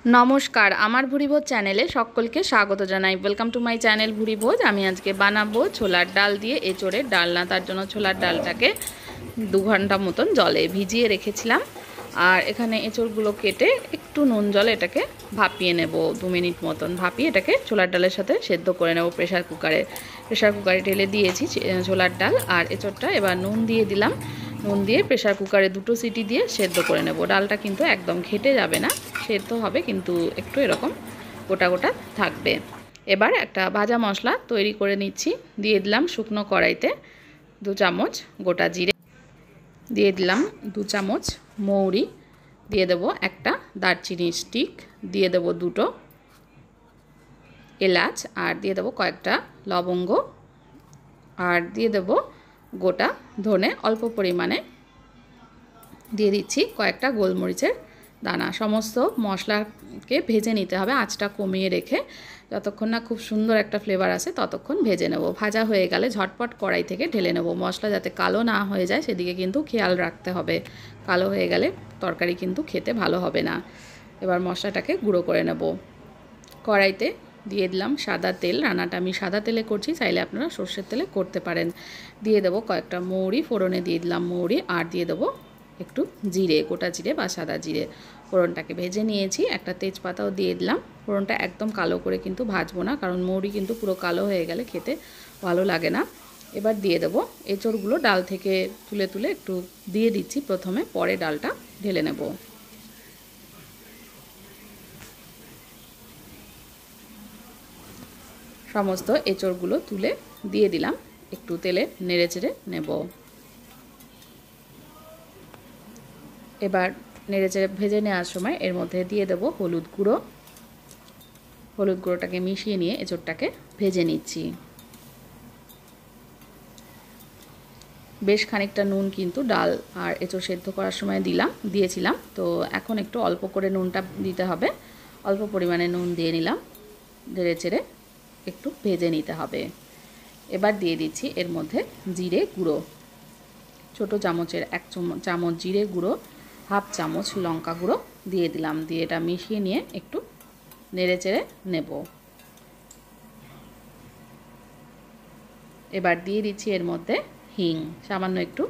नमस्कार आमार भुरिभोज चैनेले सकलके स्वागत जानाई। Welcome to my channel Bhuribhoj. आमी आज के बानाबो छोलार डाल दिए एचोड़ेर डालना। तार जोन्नो छोलार डालटाके 2 घंटा मतन जले भिजिए रेखेछिलाम। और एखाने एचोड़गुलो केटे एकटू नुन जले एटाके भापिए नेब 2 मिनिट मतन। भापिए एटाके छोलार डालेर साथे सेদ্ধ करे नेब प्रेसार कुकारे ढेले दिएछि छोलार डाल और एचोड़टा। एबार नुन दिए दिलाम। নুন দিয়ে প্রেসার কুকারে দুটো সিটি দিয়ে সেদ্ধ করে নেব। ডালটা কিন্তু একদম ঘেটে যাবে না, সেদ্ধ হবে কিন্তু একটু এরকম গোটা গোটা থাকবে। এবার একটা ভাজা মশলা তৈরি করে নিচ্ছি। দিয়ে দিলাম শুকনো কড়াইতে 2 চামচ গোটা জিরে, দিয়ে দিলাম 2 চামচ মৌরি, দিয়ে দেব একটা দারচিনি স্টিক, দিয়ে দেব দুটো এলাচ আর দিয়ে দেব কয়েকটা লবঙ্গ আর দিয়ে দেব গোটা ধনে অল্প পরিমাণে, দিয়ে দিচ্ছি কয়েকটা গোলমরিচের দানা। সমস্ত মশলাকে ভেজে নিতে হবে আঁচটা কমিয়ে রেখে, যতক্ষণ না খুব সুন্দর একটা ফ্লেভার আসে ততক্ষণ ভেজে নেব। ভাজা হয়ে গেলে ঝটপট কড়াই থেকে ঢেলে নেব। মশলা যাতে কালো না হয়ে যায় সেদিকে কিন্তু খেয়াল রাখতে হবে। কালো হয়ে গেলে তরকারি কিন্তু খেতে ভালো হবে না। এবার মশলাটাকে গুঁড়ো করে নেব। কড়াইতে দিয়ে দিলাম সাদা তেল। রান্নাটা আমি সাদা তেলে করছি, চাইলে আপনারা সর্ষের তেলে করতে পারেন। দিয়ে দেবো কয়েকটা মৌরি, ফোড়নে দিয়ে দিলাম মৌরি আর দিয়ে দেবো একটু জিরে, গোটা জিরে বা সাদা জিরে। ফোড়নটাকে ভেজে নিয়েছি। একটা তেজপাতাও দিয়ে দিলাম। ফোড়নটা একদম কালো করে কিন্তু ভাজবো না, কারণ মৌরি কিন্তু পুরো কালো হয়ে গেলে খেতে ভালো লাগে না। এবার দিয়ে দেবো এঁচড়গুলো ডাল থেকে তুলে তুলে একটু দিয়ে দিচ্ছি প্রথমে, পরে ডালটা ঢেলে নেব। সমস্ত এঁচড়গুলো তুলে দিয়ে দিলাম, একটু তেলে নেড়ে চেড়ে নেব। এবার নেড়ে চেড়ে ভেজে নেওয়ার সময় এর মধ্যে দিয়ে দেব হলুদ গুঁড়ো। হলুদ গুঁড়োটাকে মিশিয়ে নিয়ে এঁচড়টাকে ভেজে নিচ্ছি। বেশ খানিকটা নুন কিন্তু ডাল আর এঁচড় সেদ্ধ করার সময় দিয়েছিলাম, তো এখন একটু অল্প করে নুনটা দিতে হবে। অল্প পরিমাণে নুন দিয়ে নিলাম, নেড়ে চেড়ে একটু ভেজে নিতে হবে। এবার দিয়ে দিচ্ছি এর মধ্যে জিরে গুঁড়ো, ছোটো চামচের 1 চামচ জিরে গুঁড়ো, হাফ চামচ লঙ্কা গুঁড়ো দিয়ে দিলাম। দিয়ে এটা মিশিয়ে নিয়ে একটু নেড়ে চেড়ে নেব। এবার দিয়ে দিচ্ছি এর মধ্যে হিং, সামান্য একটু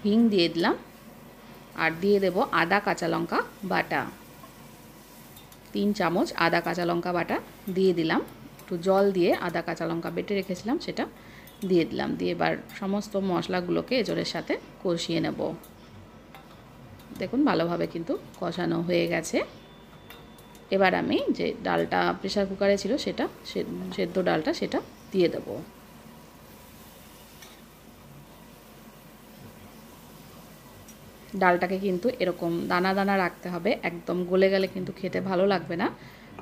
হিং দিয়ে দিলাম আর দিয়ে দেব আদা কাঁচা লঙ্কা বাটা। 3 চামচ আদা কাঁচা লঙ্কা বাটা দিয়ে দিলাম। একটু জল দিয়ে আদা কাঁচা লঙ্কা বেটে রেখেছিলাম সেটা দিয়ে দিলাম। দিয়ে এবার সমস্ত মশলাগুলোকে এঁচড়ের সাথে কষিয়ে নেব। দেখুন ভালোভাবে কিন্তু কষানো হয়ে গেছে। এবার আমি যে ডালটা প্রেসার কুকারে ছিল সেটা সেদ্ধ ডালটা সেটা দিয়ে দেব। ডালটাকে কিন্তু এরকম দানা দানা রাখতে হবে, একদম গলে গেলে কিন্তু খেতে ভালো লাগবে না।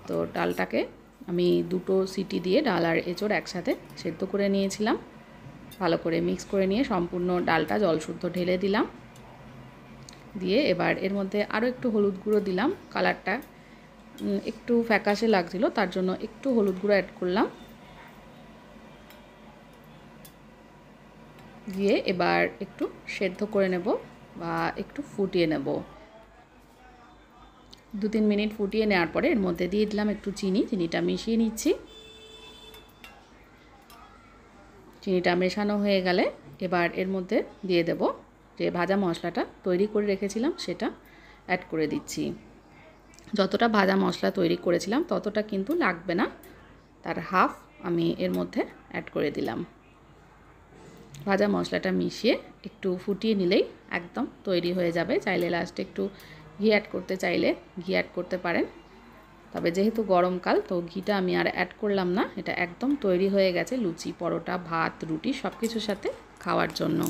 তো ডালটাকে আমি 2টো সিটি দিয়ে ডাল আর এঁচড় একসাথে সেদ্ধ করে নিয়েছিলাম। ভালো করে মিক্স করে নিয়ে সম্পূর্ণ ডালটা জল শুদ্ধ ঢেলে দিলাম। দিয়ে এবার এর মধ্যে আরও একটু হলুদ গুঁড়ো দিলাম। কালারটা একটু ফ্যাকাশে লাগছিল, তার জন্য একটু হলুদ গুঁড়ো অ্যাড করলাম। দিয়ে এবার একটু সেদ্ধ করে নেব বা একটু ফুটিয়ে নেব। 2-3 মিনিট ফুটিয়ে নেওয়ার পরে এর মধ্যে দিয়ে দিলাম একটু চিনি। চিনিটা মিশিয়ে নিচ্ছি। চিনিটা মেশানো হয়ে গেলে এবার এর মধ্যে দিয়ে দেব যে ভাজা মশলাটা তৈরি করে রেখেছিলাম সেটা অ্যাড করে দিচ্ছি। যতটা ভাজা মশলা তৈরি করেছিলাম ততটা কিন্তু লাগবে না, তার হাফ আমি এর মধ্যে অ্যাড করে দিলাম। ভাজা মশলাটা মিশিয়ে একটু ফুটিয়ে নিলেই একদম তৈরি হয়ে যাবে। চাইলে লাস্টে একটু ঘি অ্যাড করতে চাইলে ঘি অ্যাড করতে পারেন, তবে যেহেতু গরমকাল তো ঘিটা আমি আর অ্যাড করলাম না। এটা একদম তৈরি হয়ে গেছে লুচি, পরোটা, ভাত, রুটি সব কিছুর সাথে খাওয়ার জন্য।